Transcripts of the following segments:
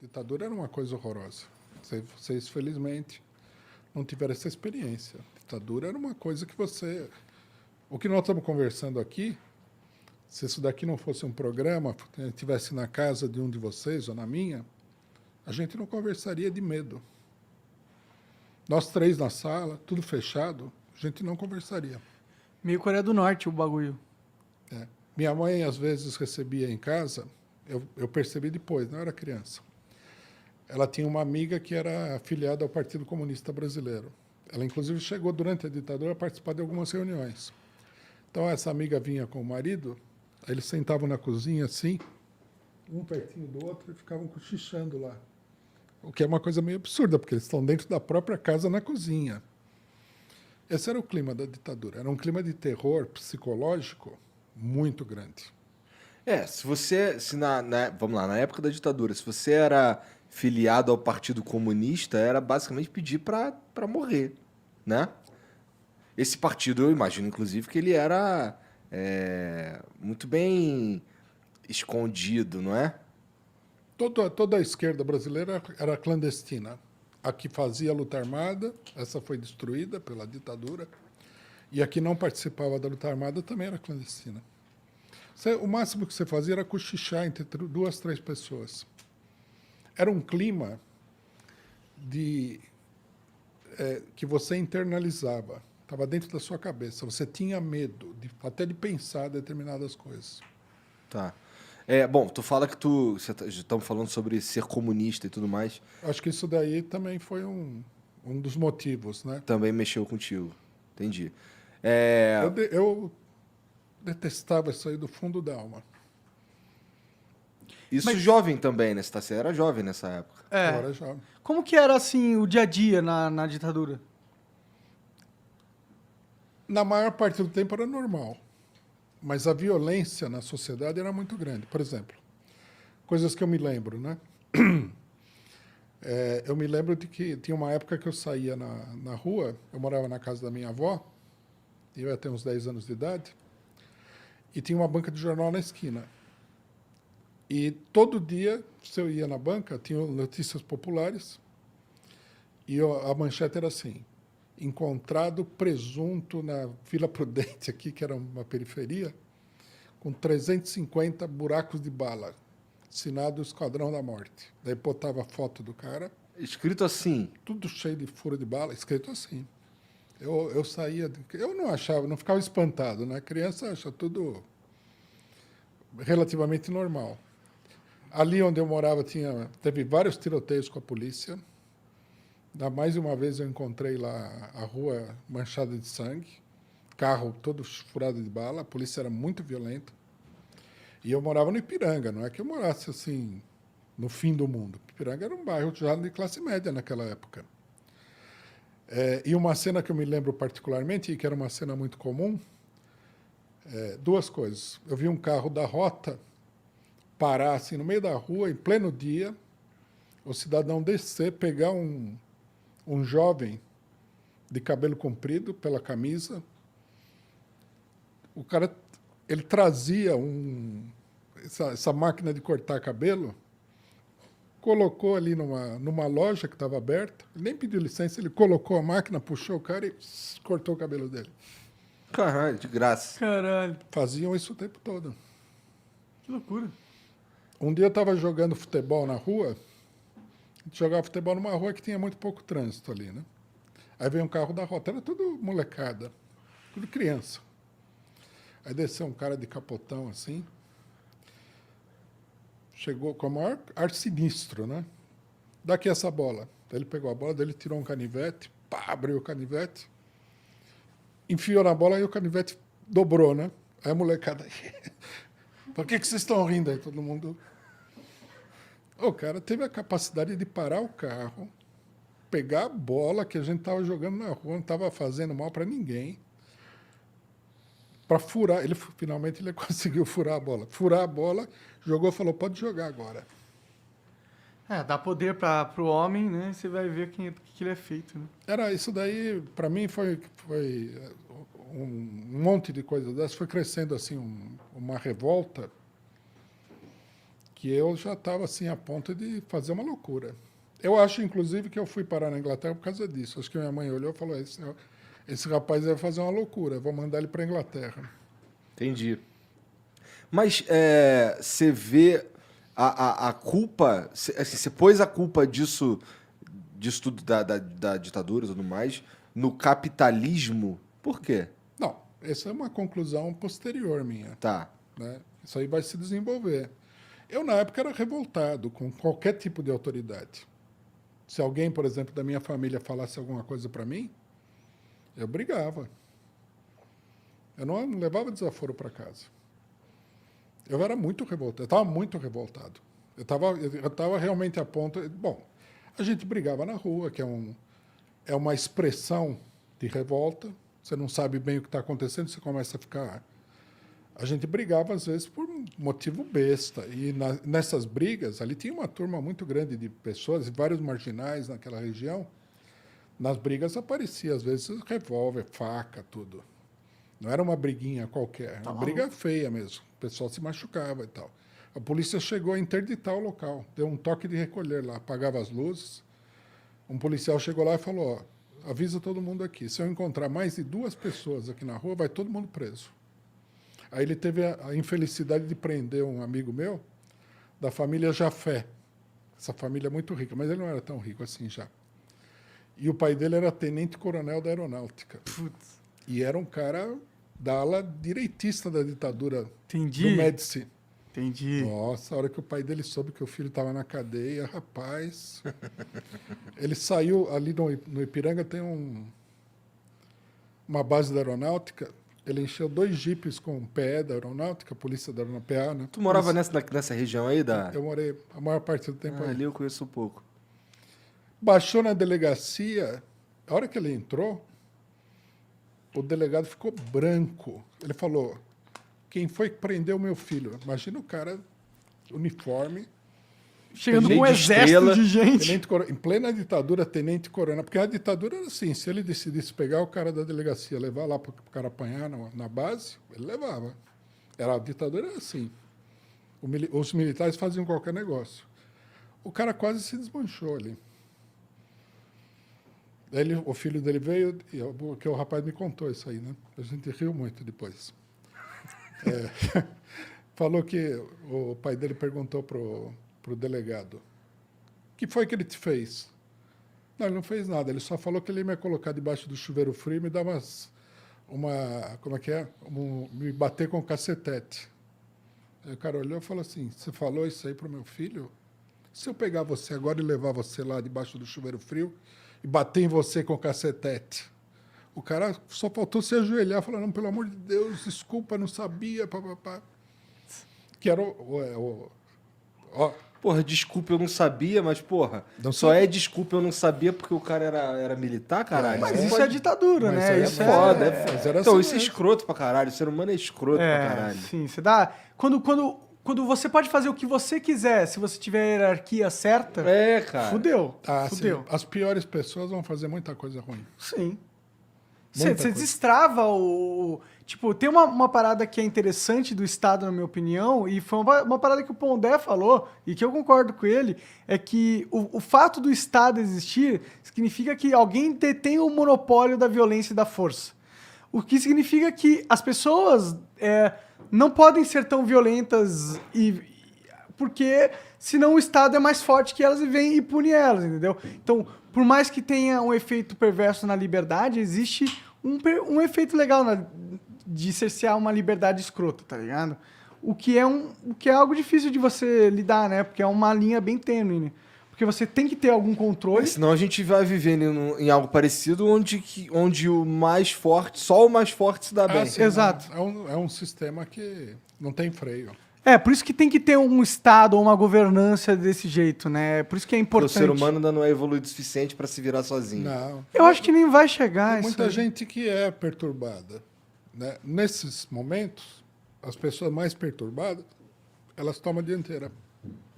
Ditadura era uma coisa horrorosa. Vocês, felizmente, não tiveram essa experiência. Ditadura era uma coisa que você... O que nós estamos conversando aqui, se isso daqui não fosse um programa, estivesse na casa de um de vocês ou na minha, a gente não conversaria de medo. Nós três na sala, tudo fechado, a gente não conversaria. Meio Coreia do Norte o bagulho. É. Minha mãe, às vezes, recebia em casa, eu percebi depois, não era criança. Ela tinha uma amiga que era afiliada ao Partido Comunista Brasileiro. Ela, inclusive, chegou durante a ditadura a participar de algumas reuniões. Então, essa amiga vinha com o marido, aí eles sentavam na cozinha assim, um pertinho do outro, e ficavam cochichando lá. O que é uma coisa meio absurda, porque eles estão dentro da própria casa na cozinha. Esse era o clima da ditadura. Era um clima de terror psicológico muito grande. Se você, vamos lá, na época da ditadura, se você era filiado ao Partido Comunista, era basicamente pedir para morrer, né? Esse partido, eu imagino, inclusive, que ele era muito bem escondido, não é? Toda a esquerda brasileira era clandestina. A que fazia a luta armada, essa foi destruída pela ditadura, e a que não participava da luta armada também era clandestina. O máximo que você fazia era cochichar entre 2, 3 pessoas. Era um clima que você internalizava, estava dentro da sua cabeça. Você tinha medo até de pensar determinadas coisas. Tá. Bom, tu fala que estamos falando sobre ser comunista e tudo mais. Acho que isso daí também foi um dos motivos, né? Também mexeu contigo. Entendi. Eu detestava isso aí do fundo da alma. Isso jovem também, né? Você era jovem nessa época. Eu era jovem. Como que era, assim, o dia a dia na ditadura? Na maior parte do tempo era normal. Mas a violência na sociedade era muito grande. Por exemplo, coisas que eu me lembro, né? Eu me lembro de que tinha uma época que eu saía na rua, eu morava na casa da minha avó, eu ia ter uns 10 anos de idade, e tinha uma banca de jornal na esquina. E todo dia, se eu ia na banca, tinha notícias populares, e a manchete era assim: encontrado presunto na Vila Prudente, aqui, que era uma periferia, com 350 buracos de bala, assinado Esquadrão da Morte. Daí botava a foto do cara. Escrito assim? Tudo cheio de furo de bala, escrito assim. Eu saía... Eu não achava, não ficava espantado, né? A criança acha tudo relativamente normal. Ali onde eu morava teve vários tiroteios com a polícia. Mais uma vez eu encontrei lá a rua manchada de sangue, carro todo furado de bala, a polícia era muito violenta. E eu morava no Ipiranga, não é que eu morasse assim no fim do mundo. Ipiranga era um bairro já de classe média naquela época. E uma cena que eu me lembro particularmente, e que era uma cena muito comum, 2 coisas. Eu vi um carro da Rota parar assim no meio da rua, em pleno dia, o cidadão descer, pegar um jovem de cabelo comprido pela camisa. O cara, ele trazia essa máquina de cortar cabelo, colocou ali numa loja que estava aberta, ele nem pediu licença, ele colocou a máquina, puxou o cara e cortou o cabelo dele. Caralho, de graça. Caralho, Faziam isso o tempo todo. que loucura. Um dia eu estava jogando futebol na rua, a gente jogava futebol numa rua que tinha muito pouco trânsito ali, né? Aí veio um carro da Rota, era tudo molecada, tudo criança. Aí desceu um cara de capotão assim, chegou com o maior ar sinistro, né? Daqui essa bola. Daí ele pegou a bola, daí ele tirou um canivete, pá, abriu o canivete, enfiou na bola e o canivete dobrou, né? Aí a molecada... Por que vocês estão rindo aí? Todo mundo... O cara teve a capacidade de parar o carro, pegar a bola que a gente estava jogando na rua, não estava fazendo mal para ninguém, para furar. Finalmente ele conseguiu furar a bola. Furar a bola, jogou e falou, pode jogar agora. Dá poder pro homem, né? Você vai ver o que ele é feito, né? Isso daí, para mim, foi um monte de coisas dessas. Foi crescendo assim uma revolta que eu já estava assim a ponto de fazer uma loucura. Eu acho, inclusive, que eu fui parar na Inglaterra por causa disso. Acho que minha mãe olhou e falou: esse rapaz vai fazer uma loucura, eu vou mandar ele para a Inglaterra. Entendi. Mas você vê a culpa, assim, você pôs a culpa disso tudo da ditadura e tudo mais, no capitalismo, por quê? Não, essa é uma conclusão posterior minha. Tá. Né? Isso aí vai se desenvolver. Eu, na época, era revoltado com qualquer tipo de autoridade. Se alguém, por exemplo, da minha família falasse alguma coisa para mim, eu brigava. Eu não levava desaforo para casa. Eu era muito revoltado. Eu estava muito revoltado. Eu estava realmente a ponto... Bom, a gente brigava na rua, que é uma expressão de revolta. Você não sabe bem o que está acontecendo, você começa a ficar... A gente brigava, às vezes, por um motivo besta. E nessas brigas, ali tinha uma turma muito grande de pessoas, e vários marginais naquela região. Nas brigas aparecia, às vezes, revólver, faca, tudo. Não era uma briguinha qualquer, uma briga feia mesmo. O pessoal se machucava e tal. A polícia chegou a interditar o local, deu um toque de recolher lá, apagava as luzes. Um policial chegou lá e falou: ó, avisa todo mundo aqui, se eu encontrar mais de 2 pessoas aqui na rua, vai todo mundo preso. Aí ele teve a infelicidade de prender um amigo meu, da família Jafé. Essa família é muito rica, mas ele não era tão rico assim já. E o pai dele era tenente-coronel da aeronáutica. Putz. E era um cara da ala direitista da ditadura Entendi. do Médici. Entendi. Nossa, a hora que o pai dele soube que o filho estava na cadeia, rapaz... Ele saiu ali no Ipiranga, tem uma base da aeronáutica, ele encheu 2 jipes com PE da aeronáutica, polícia da aeronáutica, PA, né? Tu morava nessa região aí da... Eu morei a maior parte do tempo aí. Ali eu conheço um pouco. Baixou na delegacia, a hora que ele entrou, o delegado ficou branco. Ele falou: quem foi que prendeu meu filho? Imagina o cara, uniforme, Chegando Cheio com um de exército estrela. de gente. em plena ditadura, tenente-coronel. Porque a ditadura era assim, se ele decidisse pegar o cara da delegacia, levar lá para o cara apanhar na base, ele levava. A ditadura era assim. Os militares faziam qualquer negócio. O cara quase se desmanchou ali. O filho dele veio, que o rapaz me contou isso aí, né? A gente riu muito depois. Falou que o pai dele perguntou pro delegado: o que foi que ele te fez? Não, ele não fez nada, ele só falou que ele ia me colocar debaixo do chuveiro frio e me dar como é que é? Me bater com o cacetete. Aí o cara olhou e falou assim: você falou isso aí pro meu filho? Se eu pegar você agora e levar você lá debaixo do chuveiro frio e bater em você com o cacetete? O cara só faltou se ajoelhar e falar: não, pelo amor de Deus, desculpa, não sabia, papapá. Que era ó, Porra, desculpa, eu não sabia, mas, porra, Não só sabia. é desculpa, eu não sabia porque o cara era militar, caralho. Mas Não isso pode- é ditadura, Mas né? aí é Isso Foda, Mas era Então, assim isso é mesmo. escroto pra caralho. O ser humano é escroto pra caralho. Sim, você dá. Quando você pode fazer o que você quiser, se você tiver a hierarquia certa, É, cara. fudeu. Ah, fudeu. sim. As piores pessoas vão fazer muita coisa ruim. Sim. Você Muita coisa. destrava o. Tipo, tem uma parada que é interessante do Estado, na minha opinião, e foi uma parada que o Pondé falou, e que eu concordo com ele, é que o fato do Estado existir significa que alguém detém o monopólio da violência e da força. O que significa que as pessoas não podem ser tão violentas porque senão o Estado é mais forte que elas e vem e pune elas, entendeu? Então, por mais que tenha um efeito perverso na liberdade, existe um efeito legal de cercear uma liberdade escrota, tá ligado? O que é algo difícil de você lidar, né? Porque é uma linha bem tênue, né? Porque você tem que ter algum controle. Mas senão a gente vai vivendo em algo parecido onde o mais forte, só o mais forte se dá bem. sim, Exato. É um sistema que não tem freio. Por isso que tem que ter um Estado ou uma governança desse jeito, né? Por isso que é Porque o importante. ser humano ainda não é evoluído o suficiente pra se virar sozinho. Não. Eu acho que nem vai chegar Tem isso muita aí. gente que é perturbada. Né? Nesses momentos, as pessoas mais perturbadas, elas tomam a dianteira.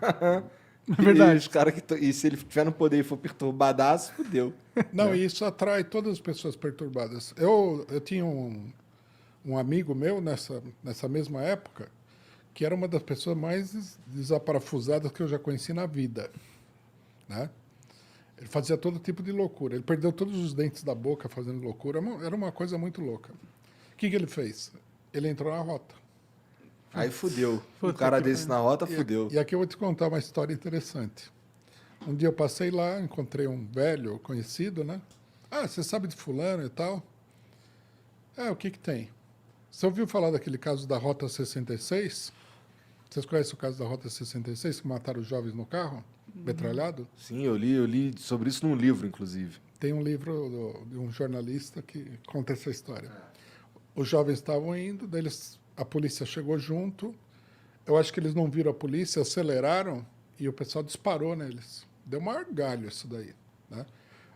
É verdade. E, os cara e se ele tiver no poder e for perturbadaço, fudeu. Não, e isso atrai todas as pessoas perturbadas. Eu tinha um amigo meu nessa mesma época que era uma das pessoas mais desaparafusadas que eu já conheci na vida, né? Ele fazia todo tipo de loucura. Ele perdeu todos os dentes da boca fazendo loucura. Era uma coisa muito louca. O que ele fez? Ele entrou na rota. Aí fudeu. Um Puta cara que desse na rota, fudeu. E aqui eu vou te contar uma história interessante. Um dia eu passei lá, encontrei um velho conhecido, né? Ah, você sabe de fulano e tal? O que tem? Você ouviu falar daquele caso da Rota 66? Vocês conhecem o caso da Rota 66, que mataram os jovens no carro, metralhado? Sim, eu li sobre isso num livro, inclusive. Tem um livro de um jornalista que conta essa história. Os jovens estavam indo, daí a polícia chegou junto. Eu acho que eles não viram a polícia, aceleraram e o pessoal disparou neles. Deu maior galho isso daí, né?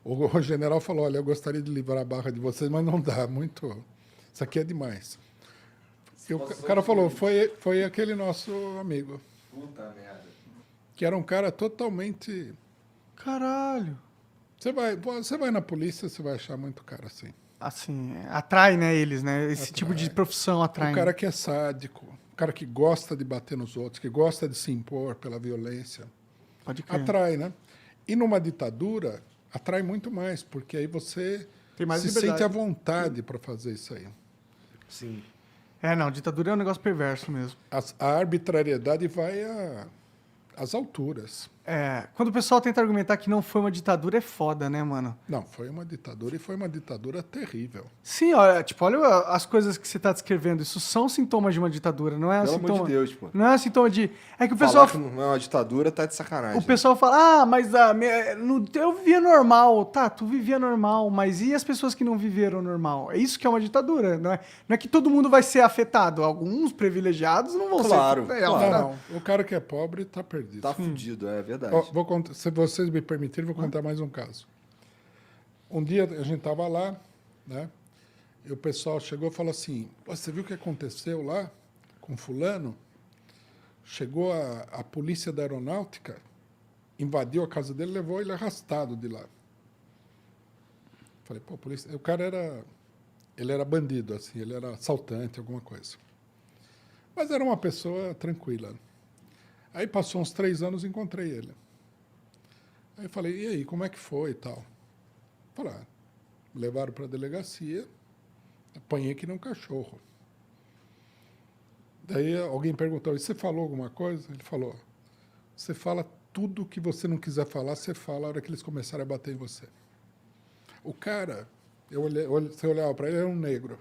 O general falou, olha, eu gostaria de livrar a barra de vocês, mas não dá, muito... Isso aqui é demais. E o cara falou, foi aquele nosso amigo, Puta merda. que era um cara totalmente... Caralho. Você vai na polícia, você vai achar muito cara assim. Assim, atrai, né, eles, né? Esse tipo de profissão atrai. O cara que é sádico, o cara que gosta de bater nos outros, que gosta de se impor pela violência, Pode crer. atrai, né? E numa ditadura, atrai muito mais, porque aí você Tem mais se liberdade. sente à vontade para fazer isso aí. Sim. Não, ditadura é um negócio perverso mesmo. A arbitrariedade vai às alturas. Quando o pessoal tenta argumentar que não foi uma ditadura, é foda, né, mano? Não, foi uma ditadura e foi uma ditadura terrível. Sim, olha, olha as coisas que você tá descrevendo. Isso são sintomas de uma ditadura, não é Pelo sintoma... amor de Deus, pô. Não é sintoma de... É que o pessoal... Falar que não é uma ditadura tá de sacanagem. O pessoal fala, mas eu vivia normal. Tá, tu vivia normal, mas e as pessoas que não viveram normal? É isso que é uma ditadura, não é que todo mundo vai ser afetado. Alguns privilegiados não vão Claro, ser... claro. Não, o cara que é pobre está perdido. Tá fudido, é verdade. Ó, se vocês me permitirem, vou contar mais um caso. Um dia a gente estava lá, né? E o pessoal chegou e falou assim, você viu o que aconteceu lá com fulano? Chegou a polícia da aeronáutica, invadiu a casa dele, levou ele arrastado de lá. Falei, pô, polícia... O cara ele era bandido, assim, ele era assaltante, alguma coisa. Mas era uma pessoa tranquila. Aí passou uns 3 anos e encontrei ele. Aí eu falei, e aí, como é que foi e tal? Falei, me levaram para a delegacia, apanhei que nem um cachorro. Daí alguém perguntou, e você falou alguma coisa? Ele falou, você fala tudo que você não quiser falar, você fala a hora que eles começarem a bater em você. O cara, você olhava para ele, era um negro.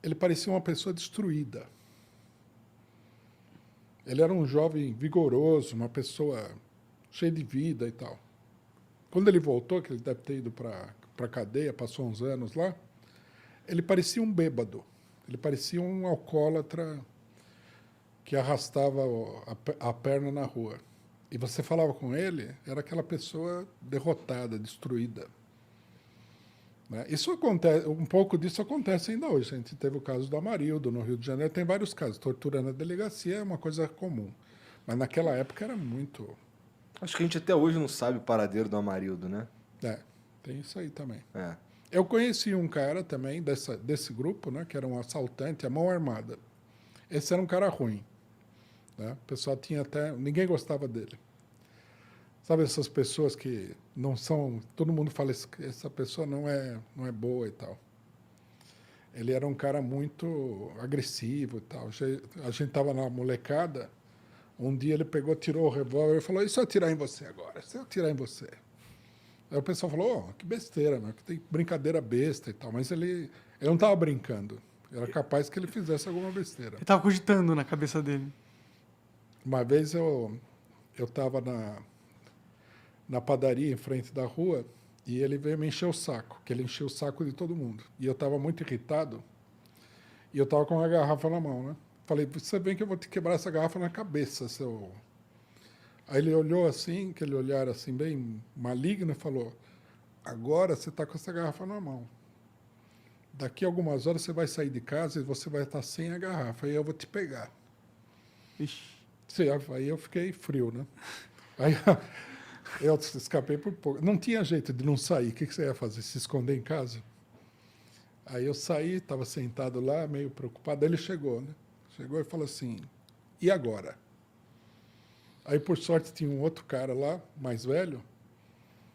Ele parecia uma pessoa destruída. Ele era um jovem vigoroso, uma pessoa cheia de vida e tal. Quando ele voltou, que ele deve ter ido para a cadeia, passou uns anos lá, ele parecia um bêbado. Ele parecia um alcoólatra que arrastava a perna na rua. E você falava com ele, era aquela pessoa derrotada, destruída. Né? Isso acontece, um pouco disso acontece ainda hoje. A gente teve o caso do Amarildo, no Rio de Janeiro, tem vários casos. Tortura na delegacia é uma coisa comum. Mas naquela época era muito... Acho que a gente até hoje não sabe o paradeiro do Amarildo, né? Tem isso aí também. É. Eu conheci um cara também desse grupo, né, que era um assaltante à mão armada. Esse era um cara ruim. Né? O pessoal tinha até... Ninguém gostava dele. Sabe essas pessoas que não são... Todo mundo fala que essa pessoa não é boa e tal. Ele era um cara muito agressivo e tal. A gente estava na molecada, um dia ele pegou, tirou o revólver e falou, e se eu atirar em você agora? Se eu atirar em você? Aí o pessoal falou, que besteira, né? Que tem brincadeira besta e tal. Mas ele não estava brincando. Era capaz que ele fizesse alguma besteira. Ele tava cogitando na cabeça dele. Uma vez eu estava na padaria em frente da rua e ele veio me encher o saco, que ele encheu o saco de todo mundo. E eu estava muito irritado e eu estava com uma garrafa na mão, né? Falei, você vem que eu vou te quebrar essa garrafa na cabeça, seu... Aí ele olhou assim, aquele olhar assim bem maligno e falou, agora você está com essa garrafa na mão. Daqui a algumas horas você vai sair de casa e você vai estar sem a garrafa e eu vou te pegar. Ixi. Sim, aí eu fiquei frio, né? Aí eu escapei por pouco. Não tinha jeito de não sair. O que você ia fazer? Se esconder em casa? Aí eu saí, estava sentado lá, meio preocupado. Aí ele chegou, né? Chegou e falou assim, e agora? Aí, por sorte, tinha um outro cara lá, mais velho.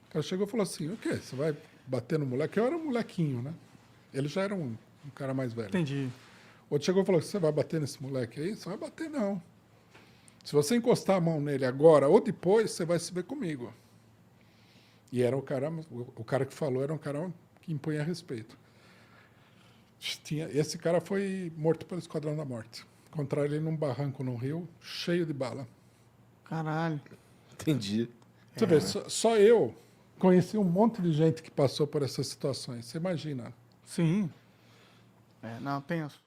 O cara chegou e falou assim, o quê? Você vai bater no moleque? Eu era um molequinho, né? Ele já era um cara mais velho. Entendi. Outro chegou e falou, você vai bater nesse moleque aí? Você vai bater, não. Se você encostar a mão nele agora ou depois, você vai se ver comigo. E era o cara que falou era um cara que impunha respeito. Esse cara foi morto pelo Esquadrão da Morte. Encontraram ele num barranco no rio, cheio de bala. Caralho. Entendi. Você vê, só eu conheci um monte de gente que passou por essas situações. Você imagina. Sim. Não, tenso.